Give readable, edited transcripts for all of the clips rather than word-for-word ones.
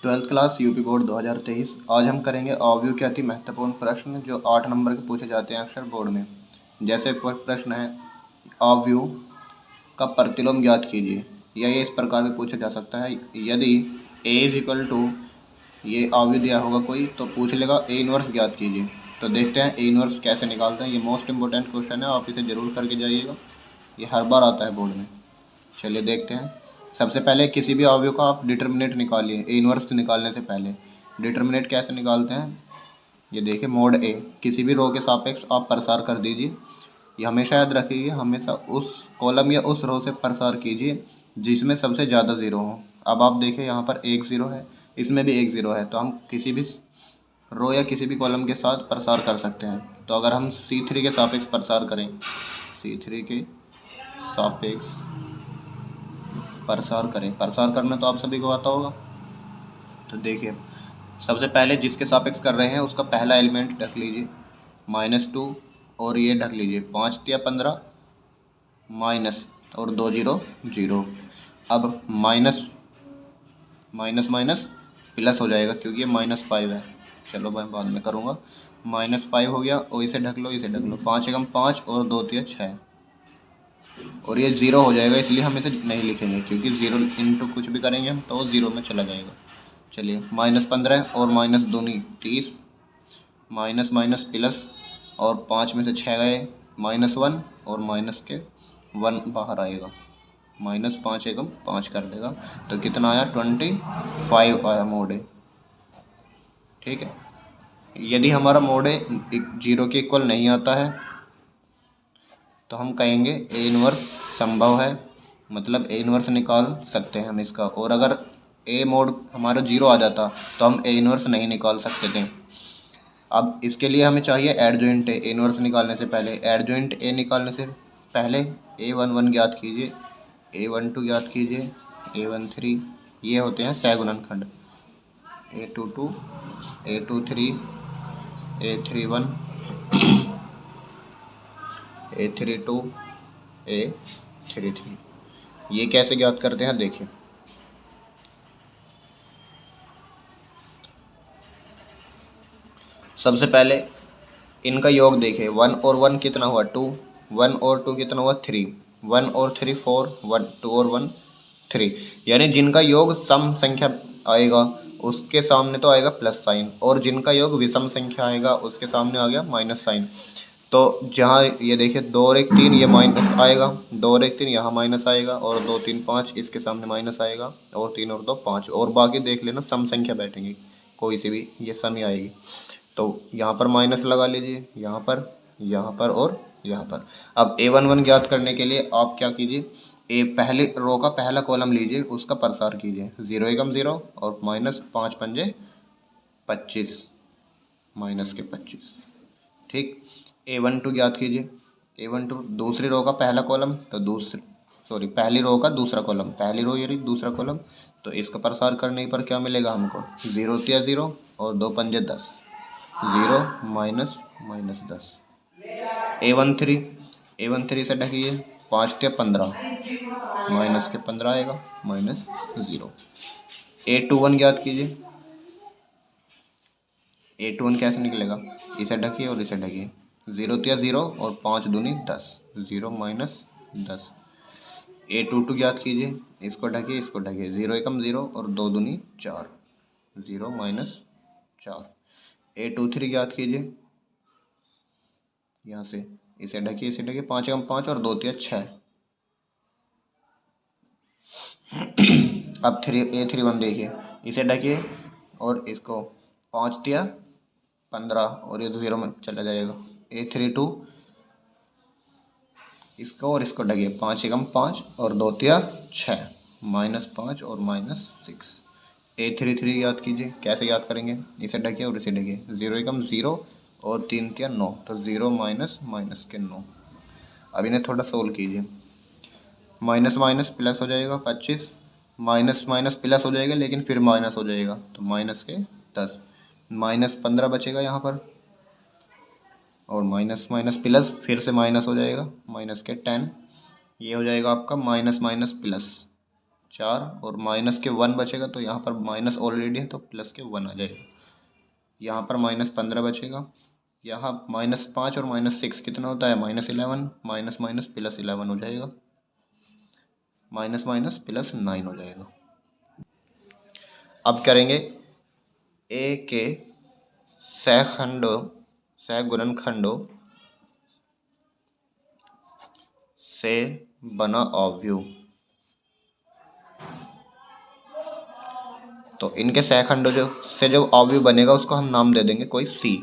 Twelfth class UP board 2023। आज हम करेंगे अवयव के अति महत्वपूर्ण प्रश्न जो 8 नंबर के पूछे जाते हैं अक्सर बोर्ड में। जैसे प्रश्न है, अवयव का प्रतिलोम ज्ञात कीजिए, या ये इस प्रकार में पूछा जा सकता है। यदि a इज इक्वल टू, ये अवयव दिया होगा कोई तो पूछ लेगा a इनवर्स ज्ञात कीजिए। तो देखते हैं a इनवर्स कैसे निकालते हैं। ये मोस्ट इंपॉर्टेंट क्वेश्चन है, आप इसे ज़रूर करके जाइएगा, ये हर बार आता है बोर्ड में। चलिए देखते हैं। सबसे पहले किसी भी अवयव का आप डिटर्मिनेंट निकालिए। ए इनवर्स निकालने से पहले डिटर्मिनेंट कैसे निकालते हैं, ये देखिए। मोड ए, किसी भी रो के सापेक्ष आप प्रसार कर दीजिए। ये हमेशा याद रखिए, हमेशा उस कॉलम या उस रो से प्रसार कीजिए जिसमें सबसे ज़्यादा ज़ीरो हो। अब आप देखिए यहाँ पर एक ज़ीरो है, इसमें भी एक ज़ीरो है, तो हम किसी भी रो या किसी भी कॉलम के साथ प्रसार कर सकते हैं। तो अगर हम C3 के सापेक्ष प्रसार करें, C3 के सापेक्ष प्रसार करें, प्रसार करना तो आप सभी को आता होगा। तो देखिए, सबसे पहले जिसके सापेक्ष कर रहे हैं उसका पहला एलिमेंट ढक लीजिए -2, और ये ढक लीजिए 5 या 15 माइनस और 2 जीरो जीरो। अब माइनस माइनस माइनस प्लस हो जाएगा क्योंकि ये -5 है। चलो मैं बाद में करूँगा। -5 हो गया, और इसे ढक लो, इसे ढक लो। 5 एकम 5 और 2 तिया 6, और ये ज़ीरो हो जाएगा, इसलिए हम इसे नहीं लिखेंगे क्योंकि ज़ीरो इंटू कुछ भी करेंगे हम तो वो ज़ीरो में चला जाएगा। चलिए, -15 और माइनस दूनी 30, माइनस माइनस प्लस, और 5 में से 6 गए, -1, और माइनस के 1 बाहर आएगा। -5 एकम 5 कर देगा, तो कितना आया 25 आया मोड ए। ठीक है। यदि हमारा मोड ए 0 के इक्वल नहीं आता है तो हम कहेंगे ए इनवर्स संभव है, मतलब ए इनवर्स निकाल सकते हैं हम इसका। और अगर ए मोड हमारा 0 आ जाता तो हम ए इनवर्स नहीं निकाल सकते थे। अब इसके लिए हमें चाहिए एडजॉइंट ए इनवर्स निकालने से पहले। एडजॉइंट ए निकालने से पहले A11 ज्ञात कीजिए, A12 ज्ञात कीजिए, A13, ये होते हैं सहगुणनखंड। A22, A23, A31, A32, A33। ये कैसे ज्ञात करते हैं देखिए। सबसे पहले इनका योग देखिए, 1 और 1 कितना हुआ 2, 1 और 2 कितना हुआ 3, 1 और 3 4, 1 2 और 1 3। यानी जिनका योग सम संख्या आएगा उसके सामने तो आएगा प्लस साइन, और जिनका योग विषम संख्या आएगा उसके सामने आ गया माइनस साइन। तो जहाँ ये देखिए 2 और 1 3, ये माइनस आएगा, 2 और 1 3 यहाँ माइनस आएगा, और 2 3 5 इसके सामने माइनस आएगा, और 3 और 2 5, और बाकी देख लेना सम संख्या बैठेंगी कोई सी भी, ये सम ही आएगी। तो यहाँ पर माइनस लगा लीजिए, यहाँ पर, यहाँ पर और यहाँ पर। अब A11 ज्ञात करने के लिए आप क्या कीजिए, ए पहले रो का पहला कॉलम लीजिए, उसका प्रसार कीजिए। 0 एकम 0 और -5 पंजे 25, -25। ठीक। A12 ज्ञात कीजिए। A12 दूसरी रो का पहला कॉलम, तो पहली रो का दूसरा कॉलम, पहली रो यानी दूसरा कॉलम, तो इसका प्रसार करने पर क्या मिलेगा हमको, 0 तिया 0 और 2 पंजे 10, 0 माइनस माइनस 10। A13 से ढकिए, 5 तिया 15, माइनस के 15 आएगा, -0। A21 ज्ञात कीजिए। A21 कैसे निकलेगा, इसे ढकिए और इसे ढकिए, 0 तिया 0 और 5 दूनी 10, 0 माइनस 10। A22 ज्ञात कीजिए, इसको ढकिए, इसको ढकिए, 0 एकम 0 और 2 दूनी 4, 0 माइनस 4। A23 ज्ञात कीजिए, यहाँ से इसे ढकिए, इसे ढकिए, 5 एकम 5 और 2 तिया 6। अब A31 देखिए, इसे ढकिए और इसको 5 तिया 15, और ये तो 0 में चला जाएगा। A32 इसको और इसको ढकिए, 5 एकम 5 और 2 तिया 6, -5 और -6। A33 याद कीजिए, कैसे याद करेंगे, इसे ढकिए और इसे ढकिए, 0 एकम 0 और 3 तिया 9, तो 0 माइनस माइनस के 9। अब इन्हें थोड़ा सोल्व कीजिए, माइनस माइनस प्लस हो जाएगा 25, माइनस माइनस प्लस हो जाएगा लेकिन फिर माइनस हो जाएगा, तो माइनस के 10, -15 बचेगा यहाँ पर, और माइनस माइनस प्लस फिर से माइनस हो जाएगा, माइनस के 10। ये हो जाएगा आपका माइनस माइनस प्लस, 4 और माइनस के 1 बचेगा, तो यहाँ पर माइनस ऑलरेडी है तो प्लस के 1 आ जाएगा। यहाँ पर -15 बचेगा। यहाँ -5 और -6 कितना होता है, -11, माइनस माइनस प्लस 11 हो जाएगा, माइनस माइनस प्लस 9 हो जाएगा। अब करेंगे ए के सहगुणनखंडों से बना अवयव। तो इनके सहखंडों जो अवयव बनेगा उसको हम नाम दे देंगे कोई सी।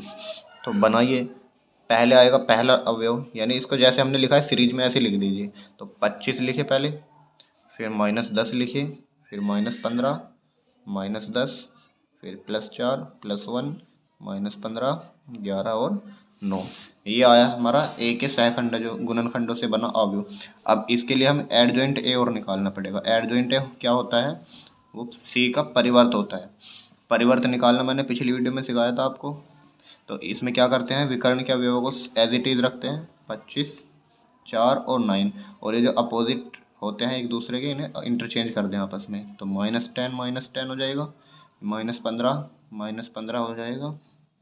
तो बनाइए, पहले आएगा पहला अवयव, यानी इसको जैसे हमने लिखा है सीरीज में ऐसे लिख दीजिए। तो 25 लिखे पहले, फिर -10 लिखिए, फिर -15, -10, फिर +4, +1, -15, 11 और 9। ये आया हमारा ए के सहखंड जो गुणनखंडों से बना अवयव। अब इसके लिए हम एडजॉइंट ए और निकालना पड़ेगा। एडजॉइंट ए क्या होता है, वो सी का परिवर्त होता है। परिवर्त निकालना मैंने पिछली वीडियो में सिखाया था आपको। तो इसमें क्या करते हैं, विकर्ण के अवयवों को एज इट इज़ रखते हैं, 25, 4 और 9, और ये जो अपोजिट होते हैं एक दूसरे के, इन्हें इंटरचेंज कर दें आपस में। तो -10 हो जाएगा, -15 हो जाएगा,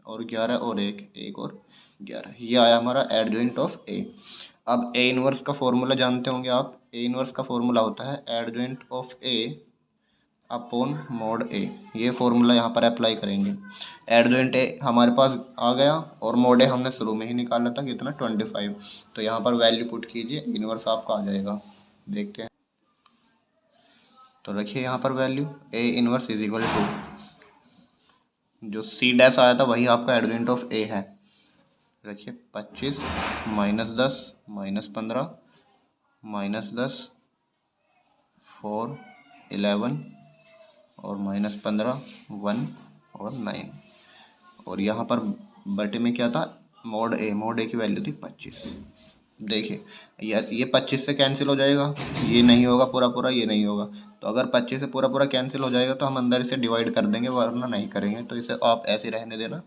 और 11 और 1 और 11। ये आया हमारा एडजॉइंट ऑफ ए। अब ए इनवर्स का फॉर्मूला जानते होंगे आप। ए इनवर्स का फॉर्मूला होता है adjoint of A upon mod A. ये फॉर्मूला यहाँ पर अप्लाई करेंगे। एडजॉइंट ए हमारे पास आ गया, और मोड ए हमने शुरू में ही निकाला था कितना, 25। तो यहाँ पर वैल्यू पुट कीजिए, इनवर्स आपका आ जाएगा। देखते हैं, तो रखिए यहाँ पर value A inverse is equal to, जो सी डैश आया था वही आपका एडजॉइंट ऑफ ए है। रखिए 25 -10 -15 -10 4 11 और -15 1 और 9, और यहाँ पर बटे में क्या था, मोड ए की वैल्यू थी 25। देखिए ये 25 से कैंसिल हो जाएगा, ये नहीं होगा पूरा पूरा, ये नहीं होगा। तो अगर 25 से पूरा पूरा कैंसिल हो जाएगा तो हम अंदर इसे डिवाइड कर देंगे, वरना नहीं करेंगे। तो इसे आप ऐसे रहने देना,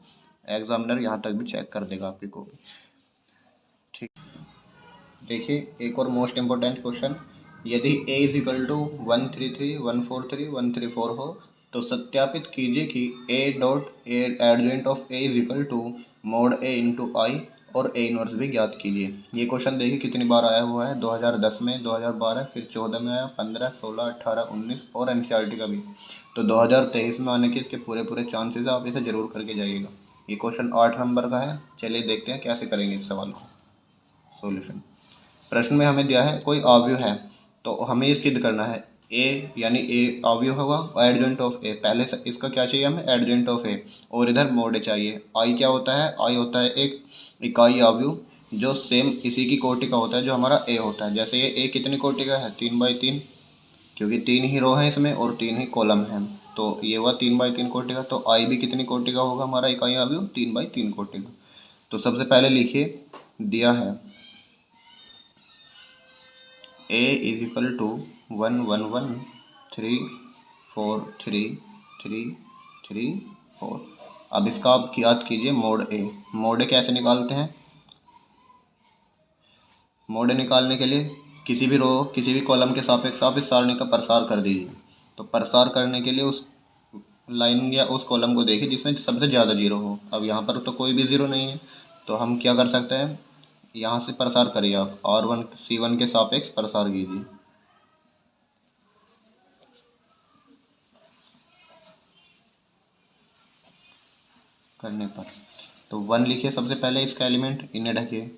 एग्जामिनर यहाँ तक भी चेक कर देगा आपकी कॉपी। ठीक, देखिए एक और मोस्ट इम्पोर्टेंट क्वेश्चन, यदि a इज इक्वल टू 133 143 134 हो तो सत्यापित कीजिए कि a dot adjoint of a is equal to mod a into I, और a इनवर्स भी ज्ञात कीजिए। ये क्वेश्चन देखिए कितनी बार आया हुआ है, 2010 में, 2012, फिर 14 में आया, 15, 16, 18, 19 और NCERT का भी। तो 2023 में आने के इसके पूरे पूरे चांसेस है, आप इसे ज़रूर करके जाइएगा। ये क्वेश्चन 8 नंबर का है। चलिए देखते हैं कैसे करेंगे इस सवाल को सॉल्यूशन। प्रश्न में हमें दिया है कोई अवयव है, तो हमें ये सिद्ध करना है ए, यानी ए अवयव होगा एडजॉइंट ऑफ ए। पहले से इसका क्या चाहिए हमें, एडजॉइंट ऑफ ए, और इधर मोड ए चाहिए। आई क्या होता है, आई होता है एक इकाई अवयव जो सेम इसी की कोटि का होता है जो हमारा ए होता है। जैसे ये ए कितनी कोटि का है, 3/3, क्योंकि 3 ही रो हैं इसमें और 3 ही कॉलम हैं, तो ये हुआ 3/3 कोटि का। तो आई भी कितनी कोटि का होगा हमारा इकाई अवयव, 3/3 कोटि का। तो सबसे पहले लिखिए, दिया है a इज इक्वल टू 1 1 1 3 4 3 3 3 4। अब इसका आप याद कीजिए मोड ए। मोड ए कैसे निकालते हैं, मोड ए निकालने के लिए किसी भी रो किसी भी कॉलम के सापेक्ष आप इस सारणी का प्रसार कर दीजिए। तो प्रसार करने के लिए उस लाइन या उस कॉलम को देखिए जिसमें सबसे ज़्यादा जीरो हो। अब यहाँ पर तो कोई भी ज़ीरो नहीं है, तो हम क्या कर सकते हैं, यहाँ से प्रसार करिए आप, R1 C1 के सापेक्ष प्रसार कीजिए। करने पर तो 1 लिखिए सबसे पहले, इसका एलिमेंट, इन्हें ढकिए।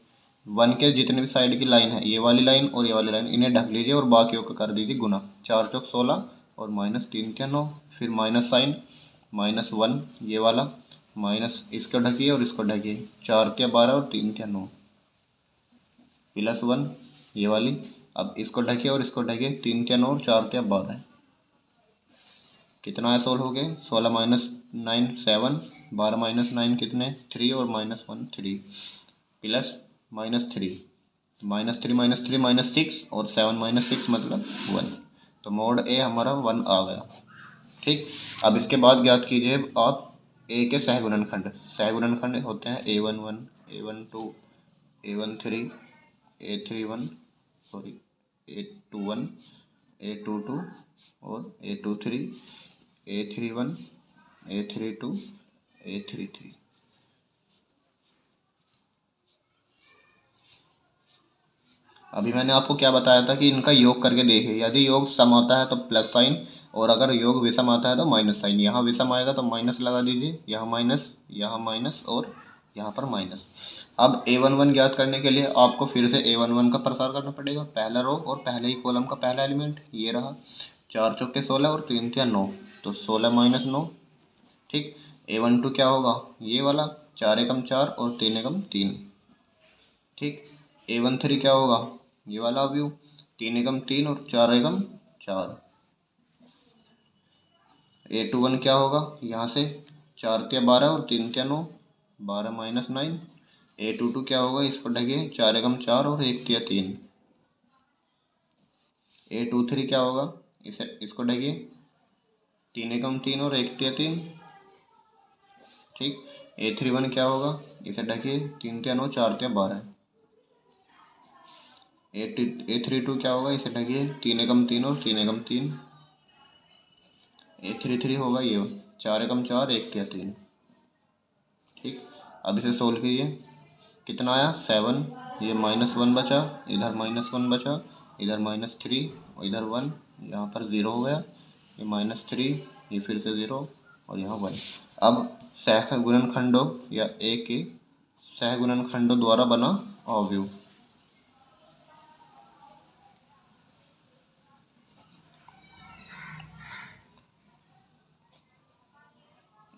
1 के जितने भी साइड की लाइन है, ये वाली लाइन और ये वाली लाइन, इन्हें ढक लीजिए और बाकियों को कर दीजिए गुना। 4 चौक 16 और -3 क्या 9, फिर माइनस साइन, -1 ये वाला, माइनस इसको ढकिए और इसको ढकिए। 4 क्या 12 और 3 क्या 9, +1 ये वाली। अब इसको ढकिए और इसको ढकिए, 3 क्या 9 और 4 क्या 12। कितना है सोल्व हो गए, 16 -9 7, 12 -9 कितने 3, और -1 3, प्लस -3, -3 -6, और 7 -6 मतलब 1। तो मोड ए हमारा 1 आ गया। ठीक, अब इसके बाद ज्ञात कीजिए आप ए के सहगुणनखंड। सहगुणनखंड होते हैं A11 A12 A13 A31 sorry A21 A22 और A23, A31, A32, A33। अभी मैंने आपको क्या बताया था कि इनका योग करके देखें, यदि योग सम आता है तो प्लस साइन, और अगर योग विषम आता है तो माइनस साइन। यहाँ विषम आएगा तो माइनस लगा दीजिए, यहाँ माइनस और यहाँ पर माइनस। अब A11 ज्ञात करने के लिए आपको फिर से A11 का प्रसार करना पड़ेगा, पहला रो और पहले ही कॉलम का पहला एलिमेंट ये रहा। 4 चौके 16 और 3 तिया 9, तो 16 माइनस 9। ठीक, A12 क्या होगा, ये वाला 4 एकम 4 और 3 एकम 3। ठीक, A13 क्या होगा, ये वाला व्यू 3 एकम 3 और 4 एकम 4। A21 क्या होगा, यहाँ से 4 तिया 12 और 3 तिया 9, 12 माइनस 9। A22 क्या होगा, इसको ढकिए 4 एकम 4 और 1 तिया 3। A23 क्या होगा, इसको ढकिए 3 एकम 3 और 1 तिया 3। ठीक, A31 क्या होगा, इसे ढकिए 3 तिया 9 4 तिया 12। A32 क्या होगा, इसे ढकिए 3 एकम 3 और 3 एकम 3। A33 होगा ये 4 एकम 4 1 तिया 3। ठीक, अब इसे सोल्व कीजिए, कितना आया 7। ये -1 बचा, इधर -1 बचा, इधर -3 और इधर 1, यहाँ पर 0 हो गया। ये -3, ये फिर से 0 और यहाँ 1। अब सहगुणनखंडों या ए के सहगुणनखंडों द्वारा बना अवयव।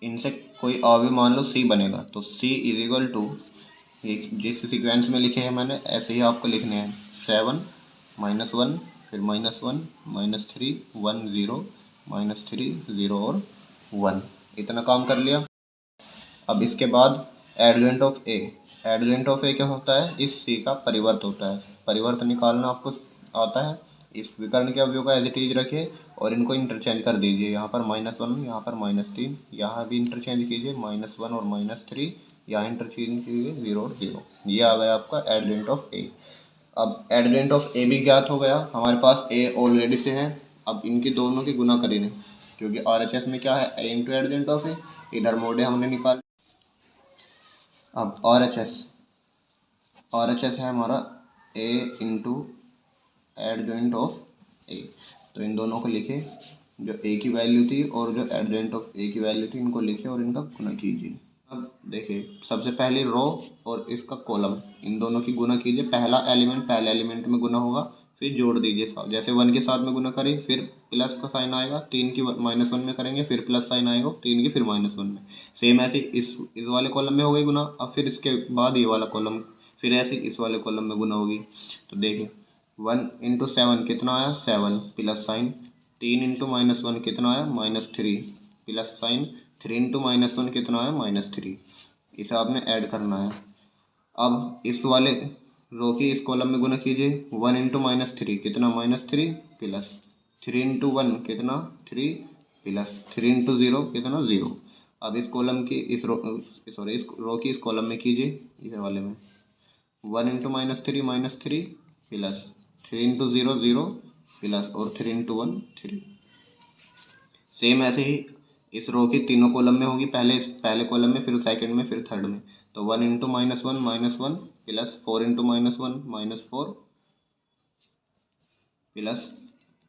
इनसे कोई अवयव मान लो C बनेगा, तो C इज इक्वल टू, ये जिस सीक्वेंस में लिखे हैं मैंने ऐसे ही आपको लिखने हैं। 7 -1 फिर -1 -3 1 0 -3 0 और 1, इतना काम कर लिया। अब इसके बाद एडजेंट ऑफ ए। एडजेंट ऑफ ए क्या होता है, इस सी का परिवर्त होता है। परिवर्त निकालना आपको आता है। इस विकर्ण के अवयव का एज इट इज रखिए और इनको इंटरचेंज कर दीजिए। यहाँ पर -1, यहाँ पर -3, यहाँ भी इंटरचेंज कीजिए -1 और -3, यहाँ इंटरचेंज कीजिए 0 और 0। ये आ गया आपका एडजेंट ऑफ ए। अब एडजेंट ऑफ ए भी ज्ञात हो गया हमारे पास, ए ऑलरेडी से है। अब इनकी दोनों की गुना करेंगे, क्योंकि RHS में क्या है, ए इंटू एडजेंट ऑफ ए। इधर मोडे हमने निकाल। अब RHS है हमारा ए इंटू एडजेंट ऑफ ए। तो इन दोनों को लिखे, जो ए की वैल्यू थी और जो एडजेंट ऑफ ए की वैल्यू थी, इनको लिखे और इनका गुना कीजिए। अब देखिए, सबसे पहले रो और इसका कॉलम, इन दोनों की गुना कीजिए। पहला एलिमेंट पहले एलिमेंट में गुना होगा, फिर जोड़ दीजिए साथ। जैसे 1 के साथ में गुना करें, फिर प्लस का साइन आएगा, 3 की -1 में करेंगे, फिर प्लस साइन आएगा 3 की, फिर -1 में। सेम ऐसे इस वाले कॉलम में हो गई गुना। अब फिर इसके बाद ये वाला कॉलम, फिर ऐसे इस वाले कॉलम में गुना होगी। तो देखिए 1 इंटू 7 कितना आया, 7 प्लस साइन। 3 इंटू -1 कितना आया, -3 प्लस साइन। 3 इंटू -1 कितना आया, -3। इसे आपने ऐड करना है। अब इस वाले रो की इस कॉलम में गुना कीजिए। 1 इंटू -3 कितना, -3 प्लस 3 इंटू 1 कितना, 3 प्लस 3 इंटू 0 कितना, 0। अब इस कॉलम की इस रो की इस कॉलम में कीजिए, इस वाले में 1 इंटू -3 प्लस 3 इंटू 0 0 प्लस और 3 इंटू 1 3। सेम ऐसे ही इस रो की तीनों कॉलम में होगी, पहले कॉलम में, फिर सेकंड में, फिर थर्ड में। तो 1 into -1 plus 4 into -1 plus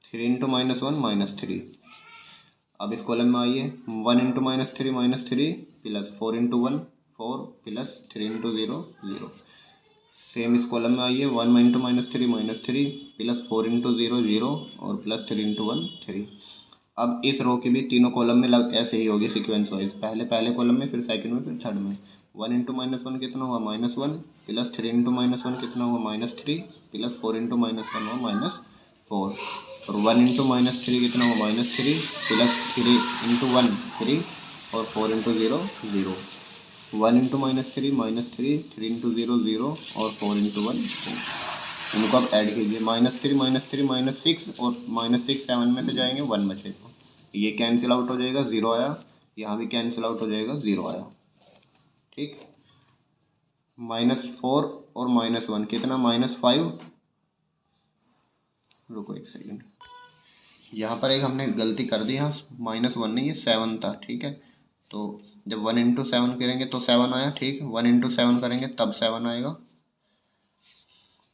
3 into -1 -3। अब इस कॉलम में आइए, 1 into -3 plus 4 into 1 4 plus 3 into 0 0। Same इस कॉलम में आइए, 1 इंटू -3 प्लस 4 इंटू 0 0 और प्लस 3 इंटू 1 3। अब इस रो की भी तीनों कॉलम में ऐसे ही होगी सीक्वेंस वाइज, पहले कॉलम में, फिर सेकंड में, फिर थर्ड में। 1 इंटू -1 कितना हुआ, -1 प्लस 3 इंटू -1 कितना हुआ, -3 प्लस 4 इंटू -1 हुआ -4 और 1 इंटू -3 कितना हुआ, -3 प्लस 3 इंटू 1 3 और 4 इंटू 0 0। 1 इंटू -3 3 इंटू 0 0 और 4 इंटू 1 4। इनको आप ऐड कीजिए, -3 और -6 7 में से जाएंगे, 1 बचेगा। ये कैंसिल आउट हो जाएगा, 0 आया। यहाँ भी कैंसिल आउट हो जाएगा, 0 आया। ठीक, -4 और -1 कितना, -5। रुको एक सेकेंड, यहाँ पर एक हमने गलती कर दी, यहाँ -1 नहीं, ये 7 था, ठीक है। तो जब 1 इंटू 7 करेंगे तो 7 आया, ठीक। 1 इंटू 7 करेंगे तब 7 आएगा,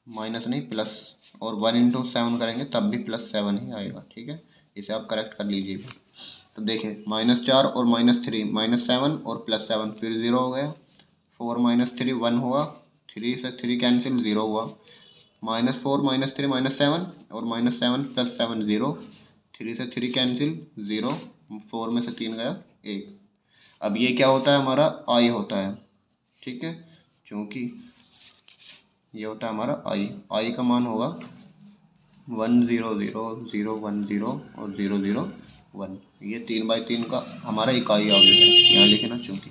माइनस नहीं प्लस, और 1 इंटू 7 करेंगे तब भी +7 ही आएगा, ठीक है। इसे आप करेक्ट कर लीजिए। तो देखिए -4 और -3, -7 और +7, फिर 0 हो गया। 4 -3 1 हुआ, 3 से 3 कैंसिल, 0 हुआ। -4 -3 -7 और -7 +7 0, 3 से 3 कैंसिल, 0, 4 में से 3 गया 1। अब ये क्या होता है, हमारा आई होता है, ठीक है, क्योंकि ये होता है हमारा आई का मान होगा 1 0 0 0 1 0 और 0 0 1। ये 3/3 का हमारा इकाई अवयव है, यहाँ लिखे ना चूंकि।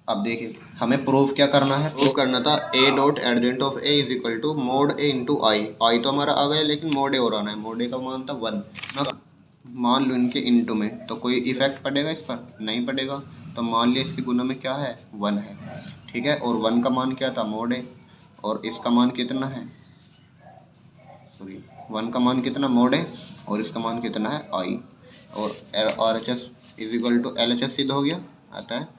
अब देखिए हमें प्रूफ क्या करना है, प्रूफ करना था A dot adjoint of A is equal to mod A into I तो हमारा आ गया, लेकिन मोड ए और आना है। मोड ए का मान था 1 ना, मान लो इनके इंटू में, तो कोई इफेक्ट पड़ेगा इस पर, नहीं पड़ेगा। तो मान लिया इसकी गुना में क्या है, 1 है, ठीक है। और 1 का मान क्या था, मोड ए, और इसका मान कितना है, सॉरी 1 का मान कितना, मोड ए, और इसका मान कितना है, आई। और R H S is equal to L H S सिद्ध हो गया, आता है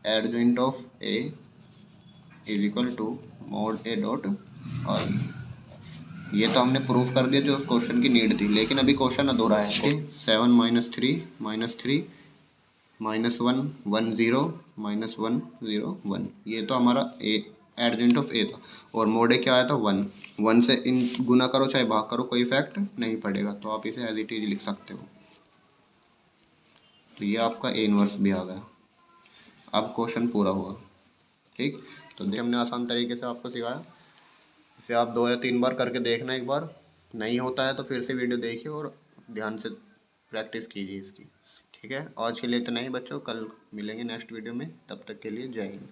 adjoint of A is equal to mod A dot I. ये तो हमने प्रूफ कर दिया जो क्वेश्चन की नीड थी, लेकिन अभी क्वेश्चन अधूरा है। 7 -3 -3 -1 1 0 -1 0 1, ये तो हमारा ए एडजेंट ऑफ ए था। और मोड ए क्या आया था, 1। 1 से इन गुना करो चाहे भाग करो, कोई इफेक्ट नहीं पड़ेगा, तो आप इसे एज इट इज लिख सकते हो। तो ये आपका ए इनवर्स भी आ गया। अब क्वेश्चन पूरा हुआ, ठीक। तो हमने आसान तरीके से आपको सिखाया, इसे आप 2 या 3 बार करके देखना, एक बार नहीं होता है तो फिर से वीडियो देखिए और ध्यान से प्रैक्टिस कीजिए इसकी, ठीक है। आज के लिए इतना ही बच्चों, कल मिलेंगे नेक्स्ट वीडियो में, तब तक के लिए जय हिंद।